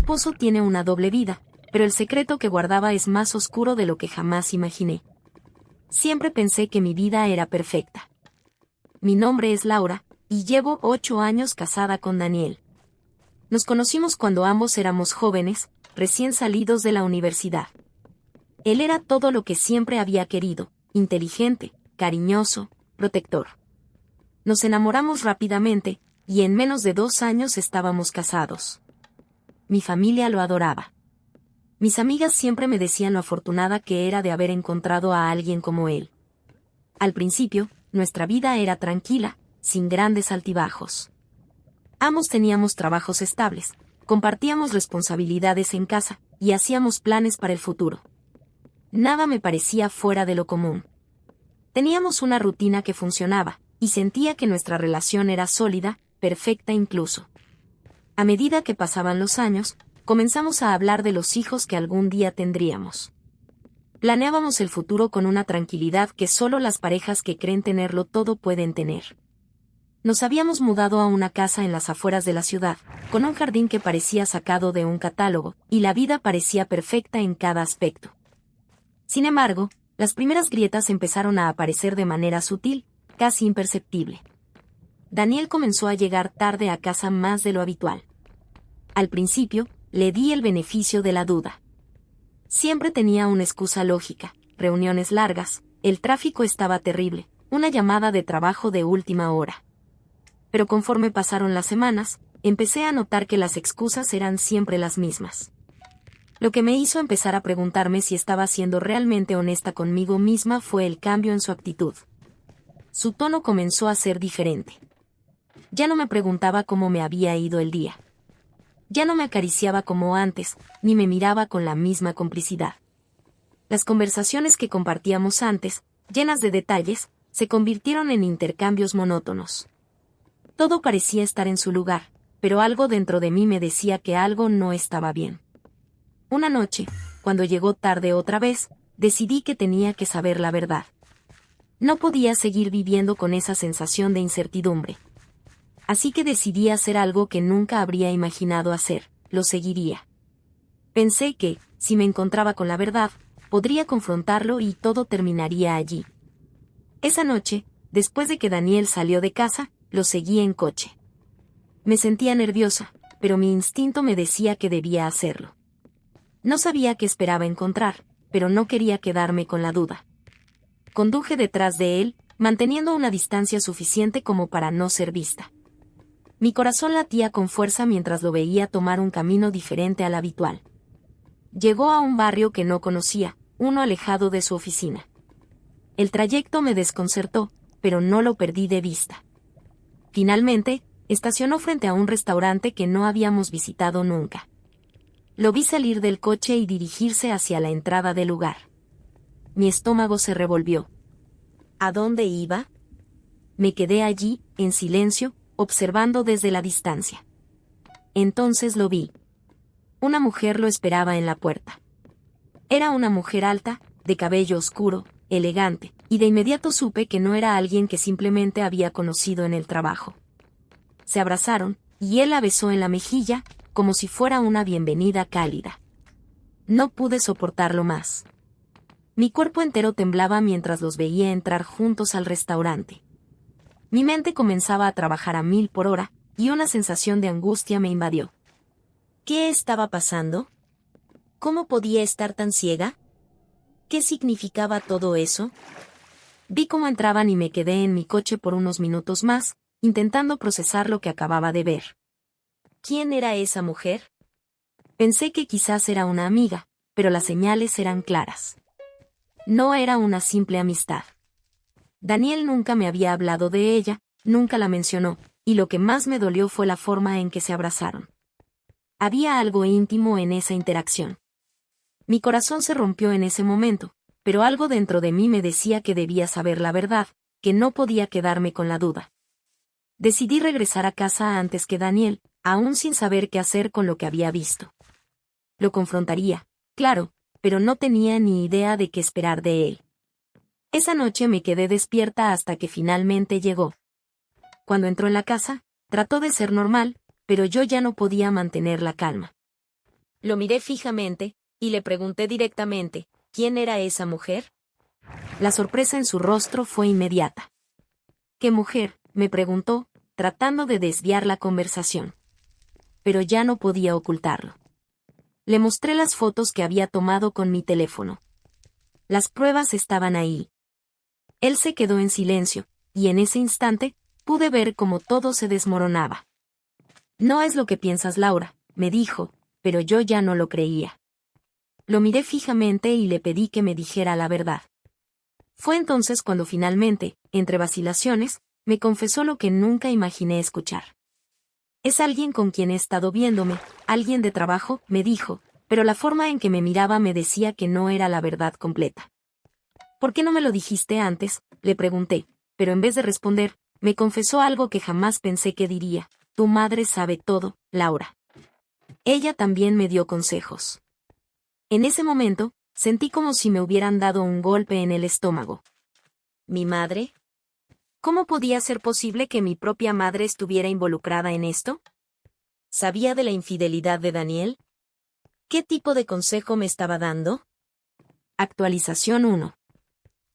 esposo tiene una doble vida, pero el secreto que guardaba es más oscuro de lo que jamás imaginé. Siempre pensé que mi vida era perfecta. Mi nombre es Laura, y llevo 8 años casada con Daniel. Nos conocimos cuando ambos éramos jóvenes, recién salidos de la universidad. Él era todo lo que siempre había querido, inteligente, cariñoso, protector. Nos enamoramos rápidamente, y en menos de 2 años estábamos casados. Mi familia lo adoraba. Mis amigas siempre me decían lo afortunada que era de haber encontrado a alguien como él. Al principio, nuestra vida era tranquila, sin grandes altibajos. Ambos teníamos trabajos estables, compartíamos responsabilidades en casa, y hacíamos planes para el futuro. Nada me parecía fuera de lo común. Teníamos una rutina que funcionaba, y sentía que nuestra relación era sólida, perfecta incluso. A medida que pasaban los años, comenzamos a hablar de los hijos que algún día tendríamos. Planeábamos el futuro con una tranquilidad que solo las parejas que creen tenerlo todo pueden tener. Nos habíamos mudado a una casa en las afueras de la ciudad, con un jardín que parecía sacado de un catálogo, y la vida parecía perfecta en cada aspecto. Sin embargo, las primeras grietas empezaron a aparecer de manera sutil, casi imperceptible. Daniel comenzó a llegar tarde a casa más de lo habitual. Al principio, le di el beneficio de la duda. Siempre tenía una excusa lógica: reuniones largas, el tráfico estaba terrible, una llamada de trabajo de última hora. Pero conforme pasaron las semanas, empecé a notar que las excusas eran siempre las mismas. Lo que me hizo empezar a preguntarme si estaba siendo realmente honesta conmigo misma fue el cambio en su actitud. Su tono comenzó a ser diferente. Ya no me preguntaba cómo me había ido el día. Ya no me acariciaba como antes, ni me miraba con la misma complicidad. Las conversaciones que compartíamos antes, llenas de detalles, se convirtieron en intercambios monótonos. Todo parecía estar en su lugar, pero algo dentro de mí me decía que algo no estaba bien. Una noche, cuando llegó tarde otra vez, decidí que tenía que saber la verdad. No podía seguir viviendo con esa sensación de incertidumbre. Así que decidí hacer algo que nunca habría imaginado hacer: lo seguiría. Pensé que, si me encontraba con la verdad, podría confrontarlo y todo terminaría allí. Esa noche, después de que Daniel salió de casa, lo seguí en coche. Me sentía nerviosa, pero mi instinto me decía que debía hacerlo. No sabía qué esperaba encontrar, pero no quería quedarme con la duda. Conduje detrás de él, manteniendo una distancia suficiente como para no ser vista. Mi corazón latía con fuerza mientras lo veía tomar un camino diferente al habitual. Llegó a un barrio que no conocía, uno alejado de su oficina. El trayecto me desconcertó, pero no lo perdí de vista. Finalmente, estacionó frente a un restaurante que no habíamos visitado nunca. Lo vi salir del coche y dirigirse hacia la entrada del lugar. Mi estómago se revolvió. ¿A dónde iba? Me quedé allí, en silencio, observando desde la distancia. Entonces lo vi. Una mujer lo esperaba en la puerta. Era una mujer alta, de cabello oscuro, elegante, y de inmediato supe que no era alguien que simplemente había conocido en el trabajo. Se abrazaron, y él la besó en la mejilla, como si fuera una bienvenida cálida. No pude soportarlo más. Mi cuerpo entero temblaba mientras los veía entrar juntos al restaurante. Mi mente comenzaba a trabajar a 1000 por hora, y una sensación de angustia me invadió. ¿Qué estaba pasando? ¿Cómo podía estar tan ciega? ¿Qué significaba todo eso? Vi cómo entraban y me quedé en mi coche por unos minutos más, intentando procesar lo que acababa de ver. ¿Quién era esa mujer? Pensé que quizás era una amiga, pero las señales eran claras. No era una simple amistad. Daniel nunca me había hablado de ella, nunca la mencionó, y lo que más me dolió fue la forma en que se abrazaron. Había algo íntimo en esa interacción. Mi corazón se rompió en ese momento, pero algo dentro de mí me decía que debía saber la verdad, que no podía quedarme con la duda. Decidí regresar a casa antes que Daniel, aún sin saber qué hacer con lo que había visto. Lo confrontaría, claro, pero no tenía ni idea de qué esperar de él. Esa noche me quedé despierta hasta que finalmente llegó. Cuando entró en la casa, trató de ser normal, pero yo ya no podía mantener la calma. Lo miré fijamente, y le pregunté directamente, ¿quién era esa mujer? La sorpresa en su rostro fue inmediata. ¿Qué mujer?, me preguntó, tratando de desviar la conversación. Pero ya no podía ocultarlo. Le mostré las fotos que había tomado con mi teléfono. Las pruebas estaban ahí. Él se quedó en silencio, y en ese instante, pude ver cómo todo se desmoronaba. No es lo que piensas, Laura, me dijo, pero yo ya no lo creía. Lo miré fijamente y le pedí que me dijera la verdad. Fue entonces cuando finalmente, entre vacilaciones, me confesó lo que nunca imaginé escuchar. Es alguien con quien he estado viéndome, alguien de trabajo, me dijo, pero la forma en que me miraba me decía que no era la verdad completa. ¿Por qué no me lo dijiste antes?, le pregunté, pero en vez de responder, me confesó algo que jamás pensé que diría: tu madre sabe todo, Laura. Ella también me dio consejos. En ese momento, sentí como si me hubieran dado un golpe en el estómago. ¿Mi madre? ¿Cómo podía ser posible que mi propia madre estuviera involucrada en esto? ¿Sabía de la infidelidad de Daniel? ¿Qué tipo de consejo me estaba dando? Actualización 1.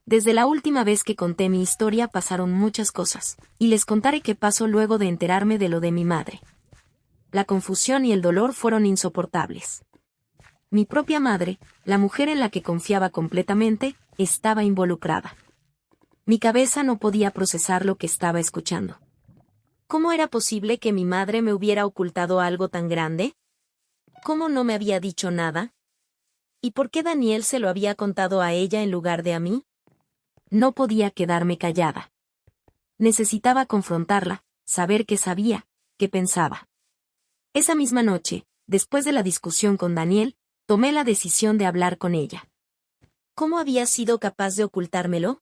Desde la última vez que conté mi historia pasaron muchas cosas, y les contaré qué pasó luego de enterarme de lo de mi madre. La confusión y el dolor fueron insoportables. Mi propia madre, la mujer en la que confiaba completamente, estaba involucrada. Mi cabeza no podía procesar lo que estaba escuchando. ¿Cómo era posible que mi madre me hubiera ocultado algo tan grande? ¿Cómo no me había dicho nada? ¿Y por qué Daniel se lo había contado a ella en lugar de a mí? No podía quedarme callada. Necesitaba confrontarla, saber qué sabía, qué pensaba. Esa misma noche, después de la discusión con Daniel, tomé la decisión de hablar con ella. ¿Cómo había sido capaz de ocultármelo?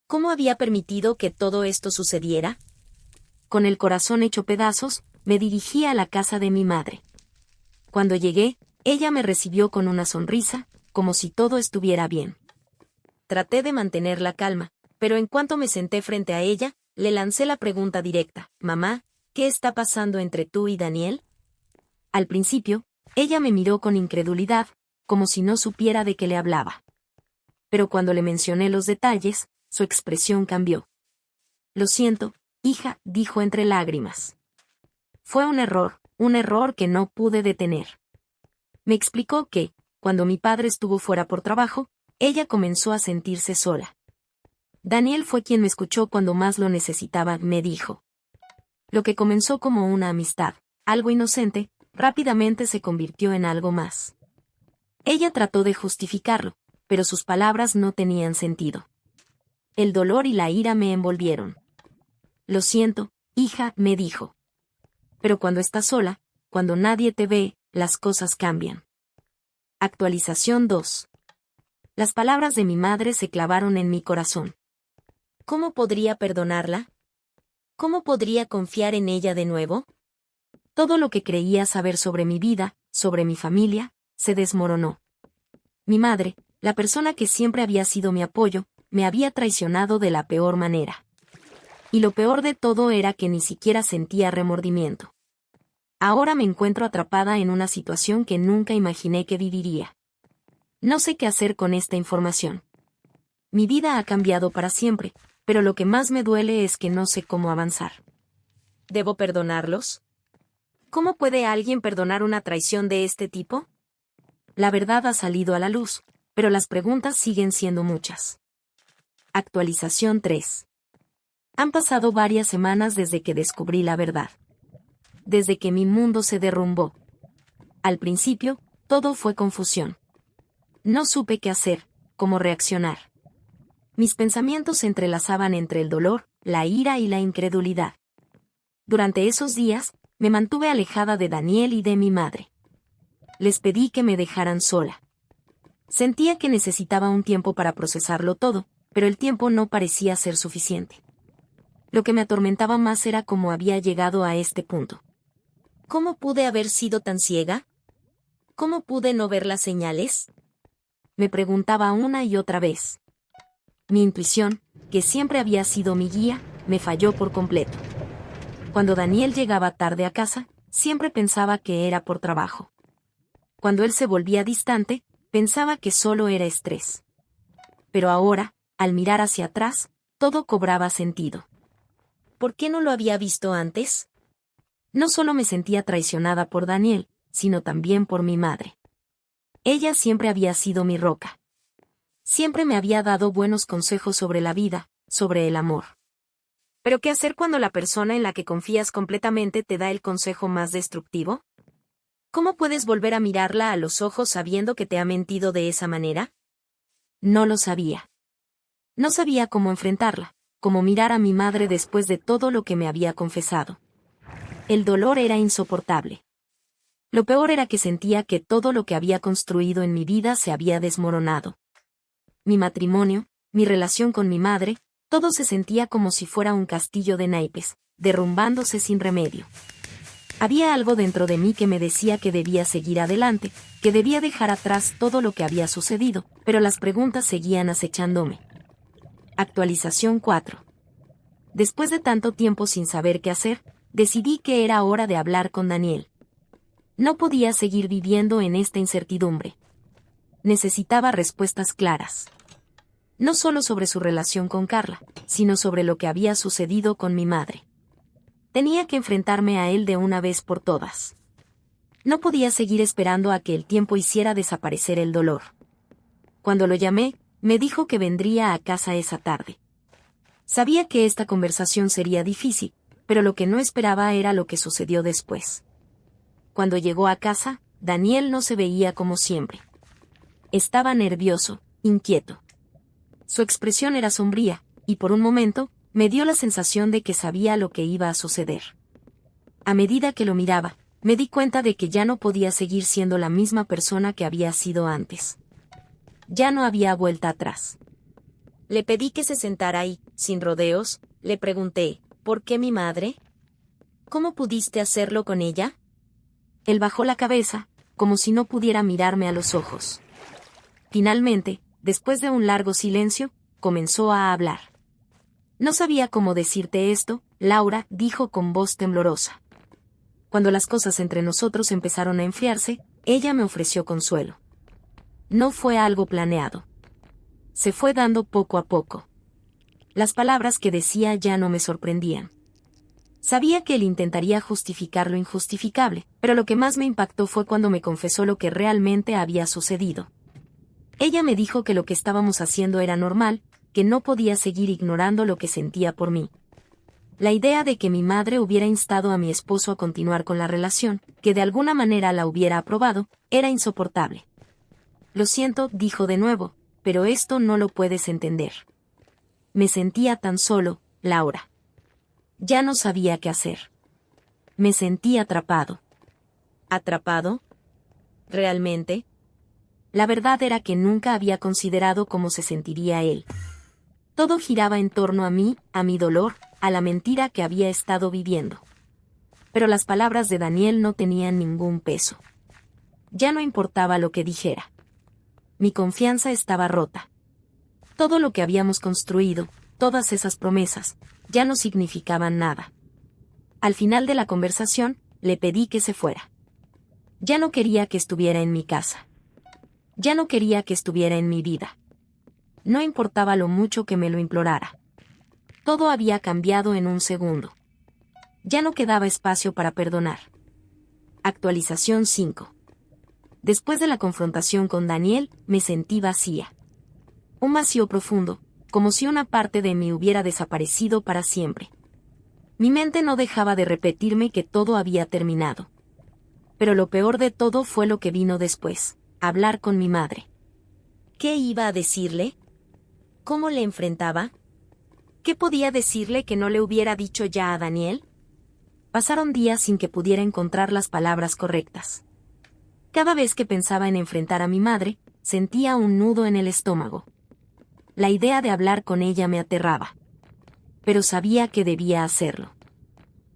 ¿Cómo había permitido que todo esto sucediera? Con el corazón hecho pedazos, me dirigí a la casa de mi madre. Cuando llegué, ella me recibió con una sonrisa, como si todo estuviera bien. Traté de mantener la calma, pero en cuanto me senté frente a ella, le lancé la pregunta directa: «Mamá, ¿qué está pasando entre tú y Daniel?». Al principio, ella me miró con incredulidad, como si no supiera de qué le hablaba. Pero cuando le mencioné los detalles, su expresión cambió. «Lo siento, hija», dijo entre lágrimas. Fue un error que no pude detener. Me explicó que, cuando mi padre estuvo fuera por trabajo, ella comenzó a sentirse sola. Daniel fue quien me escuchó cuando más lo necesitaba, me dijo. Lo que comenzó como una amistad, algo inocente, rápidamente se convirtió en algo más. Ella trató de justificarlo, pero sus palabras no tenían sentido. El dolor y la ira me envolvieron. «Lo siento, hija», me dijo. «Pero cuando estás sola, cuando nadie te ve, las cosas cambian». Actualización 2. Las palabras de mi madre se clavaron en mi corazón. ¿Cómo podría perdonarla? ¿Cómo podría confiar en ella de nuevo? Todo lo que creía saber sobre mi vida, sobre mi familia, se desmoronó. Mi madre, la persona que siempre había sido mi apoyo, me había traicionado de la peor manera. Y lo peor de todo era que ni siquiera sentía remordimiento. Ahora me encuentro atrapada en una situación que nunca imaginé que viviría. No sé qué hacer con esta información. Mi vida ha cambiado para siempre, pero lo que más me duele es que no sé cómo avanzar. ¿Debo perdonarlos? ¿Cómo puede alguien perdonar una traición de este tipo? La verdad ha salido a la luz, pero las preguntas siguen siendo muchas. Actualización 3. Han pasado varias semanas desde que descubrí la verdad. Desde que mi mundo se derrumbó. Al principio, todo fue confusión. No supe qué hacer, cómo reaccionar. Mis pensamientos se entrelazaban entre el dolor, la ira y la incredulidad. Durante esos días, me mantuve alejada de Daniel y de mi madre. Les pedí que me dejaran sola. Sentía que necesitaba un tiempo para procesarlo todo, pero el tiempo no parecía ser suficiente. Lo que me atormentaba más era cómo había llegado a este punto. ¿Cómo pude haber sido tan ciega? ¿Cómo pude no ver las señales? Me preguntaba una y otra vez. Mi intuición, que siempre había sido mi guía, me falló por completo. Cuando Daniel llegaba tarde a casa, siempre pensaba que era por trabajo. Cuando él se volvía distante, pensaba que solo era estrés. Pero ahora, al mirar hacia atrás, todo cobraba sentido. ¿Por qué no lo había visto antes? No solo me sentía traicionada por Daniel, sino también por mi madre. Ella siempre había sido mi roca. Siempre me había dado buenos consejos sobre la vida, sobre el amor. ¿Pero qué hacer cuando la persona en la que confías completamente te da el consejo más destructivo? ¿Cómo puedes volver a mirarla a los ojos sabiendo que te ha mentido de esa manera? No lo sabía. No sabía cómo enfrentarla, cómo mirar a mi madre después de todo lo que me había confesado. El dolor era insoportable. Lo peor era que sentía que todo lo que había construido en mi vida se había desmoronado. Mi matrimonio, mi relación con mi madre, todo se sentía como si fuera un castillo de naipes, derrumbándose sin remedio. Había algo dentro de mí que me decía que debía seguir adelante, que debía dejar atrás todo lo que había sucedido, pero las preguntas seguían acechándome. Actualización 4. Después de tanto tiempo sin saber qué hacer, decidí que era hora de hablar con Daniel. No podía seguir viviendo en esta incertidumbre. Necesitaba respuestas claras. No solo sobre su relación con Carla, sino sobre lo que había sucedido con mi madre. Tenía que enfrentarme a él de una vez por todas. No podía seguir esperando a que el tiempo hiciera desaparecer el dolor. Cuando lo llamé, me dijo que vendría a casa esa tarde. Sabía que esta conversación sería difícil, pero lo que no esperaba era lo que sucedió después. Cuando llegó a casa, Daniel no se veía como siempre. Estaba nervioso, inquieto. Su expresión era sombría, y por un momento, me dio la sensación de que sabía lo que iba a suceder. A medida que lo miraba, me di cuenta de que ya no podía seguir siendo la misma persona que había sido antes. Ya no había vuelta atrás. Le pedí que se sentara ahí, sin rodeos, le pregunté, ¿por qué mi madre? ¿Cómo pudiste hacerlo con ella? Él bajó la cabeza, como si no pudiera mirarme a los ojos. Finalmente, después de un largo silencio, comenzó a hablar. No sabía cómo decirte esto, Laura, dijo con voz temblorosa. Cuando las cosas entre nosotros empezaron a enfriarse, ella me ofreció consuelo. No fue algo planeado. Se fue dando poco a poco. Las palabras que decía ya no me sorprendían. Sabía que él intentaría justificar lo injustificable, pero lo que más me impactó fue cuando me confesó lo que realmente había sucedido. Ella me dijo que lo que estábamos haciendo era normal, que no podía seguir ignorando lo que sentía por mí. La idea de que mi madre hubiera instado a mi esposo a continuar con la relación, que de alguna manera la hubiera aprobado, era insoportable. Lo siento, dijo de nuevo, pero esto no lo puedes entender. Me sentía tan solo, Laura. Ya no sabía qué hacer. Me sentí atrapado. ¿Atrapado? ¿Realmente? La verdad era que nunca había considerado cómo se sentiría él. Todo giraba en torno a mí, a mi dolor, a la mentira que había estado viviendo. Pero las palabras de Daniel no tenían ningún peso. Ya no importaba lo que dijera. Mi confianza estaba rota. Todo lo que habíamos construido, todas esas promesas, ya no significaban nada. Al final de la conversación, le pedí que se fuera. Ya no quería que estuviera en mi casa. Ya no quería que estuviera en mi vida. No importaba lo mucho que me lo implorara. Todo había cambiado en un segundo. Ya no quedaba espacio para perdonar. Actualización 5. Después de la confrontación con Daniel, me sentí vacía. Un vacío profundo, como si una parte de mí hubiera desaparecido para siempre. Mi mente no dejaba de repetirme que todo había terminado. Pero lo peor de todo fue lo que vino después, hablar con mi madre. ¿Qué iba a decirle? ¿Cómo le enfrentaba? ¿Qué podía decirle que no le hubiera dicho ya a Daniel? Pasaron días sin que pudiera encontrar las palabras correctas. Cada vez que pensaba en enfrentar a mi madre, sentía un nudo en el estómago. La idea de hablar con ella me aterraba. Pero sabía que debía hacerlo.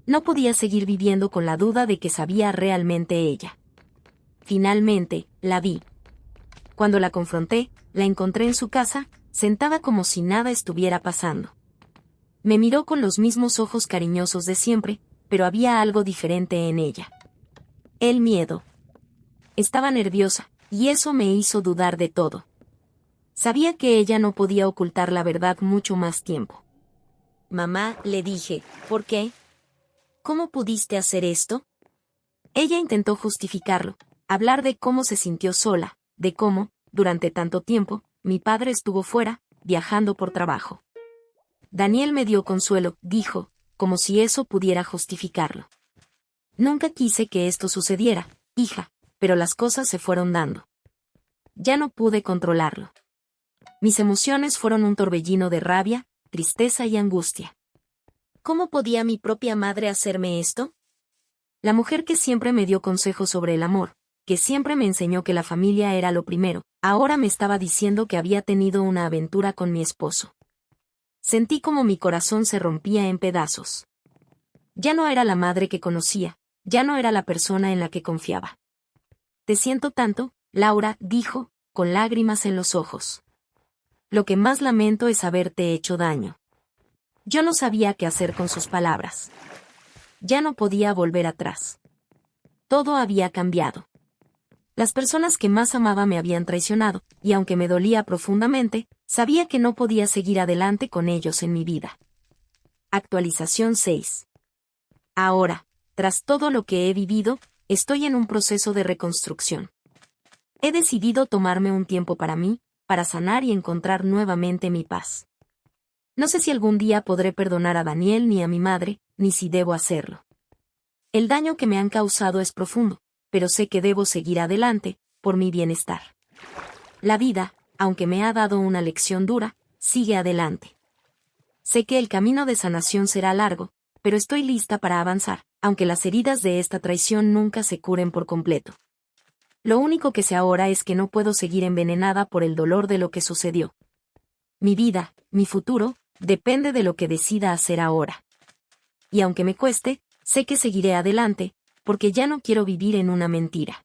No podía seguir viviendo con la duda de que sabía realmente ella. Finalmente, la vi. Cuando la confronté, la encontré en su casa, sentada como si nada estuviera pasando. Me miró con los mismos ojos cariñosos de siempre, pero había algo diferente en ella. El miedo. Estaba nerviosa, y eso me hizo dudar de todo. Sabía que ella no podía ocultar la verdad mucho más tiempo. Mamá, le dije, ¿por qué? ¿Cómo pudiste hacer esto? Ella intentó justificarlo, hablar de cómo se sintió sola, de cómo, durante tanto tiempo, mi padre estuvo fuera, viajando por trabajo. Daniel me dio consuelo, dijo, como si eso pudiera justificarlo. Nunca quise que esto sucediera, hija, pero las cosas se fueron dando. Ya no pude controlarlo. Mis emociones fueron un torbellino de rabia, tristeza y angustia. ¿Cómo podía mi propia madre hacerme esto? La mujer que siempre me dio consejos sobre el amor, que siempre me enseñó que la familia era lo primero, ahora me estaba diciendo que había tenido una aventura con mi esposo. Sentí como mi corazón se rompía en pedazos. Ya no era la madre que conocía, ya no era la persona en la que confiaba. Te siento tanto, Laura, dijo, con lágrimas en los ojos. Lo que más lamento es haberte hecho daño. Yo no sabía qué hacer con sus palabras. Ya no podía volver atrás. Todo había cambiado. Las personas que más amaba me habían traicionado, y aunque me dolía profundamente, sabía que no podía seguir adelante con ellos en mi vida. Actualización 6. Ahora, tras todo lo que he vivido, estoy en un proceso de reconstrucción. He decidido tomarme un tiempo para mí, para sanar y encontrar nuevamente mi paz. No sé si algún día podré perdonar a Daniel ni a mi madre, ni si debo hacerlo. El daño que me han causado es profundo, pero sé que debo seguir adelante, por mi bienestar. La vida, aunque me ha dado una lección dura, sigue adelante. Sé que el camino de sanación será largo, pero estoy lista para avanzar, aunque las heridas de esta traición nunca se curen por completo. Lo único que sé ahora es que no puedo seguir envenenada por el dolor de lo que sucedió. Mi vida, mi futuro, depende de lo que decida hacer ahora. Y aunque me cueste, sé que seguiré adelante, porque ya no quiero vivir en una mentira.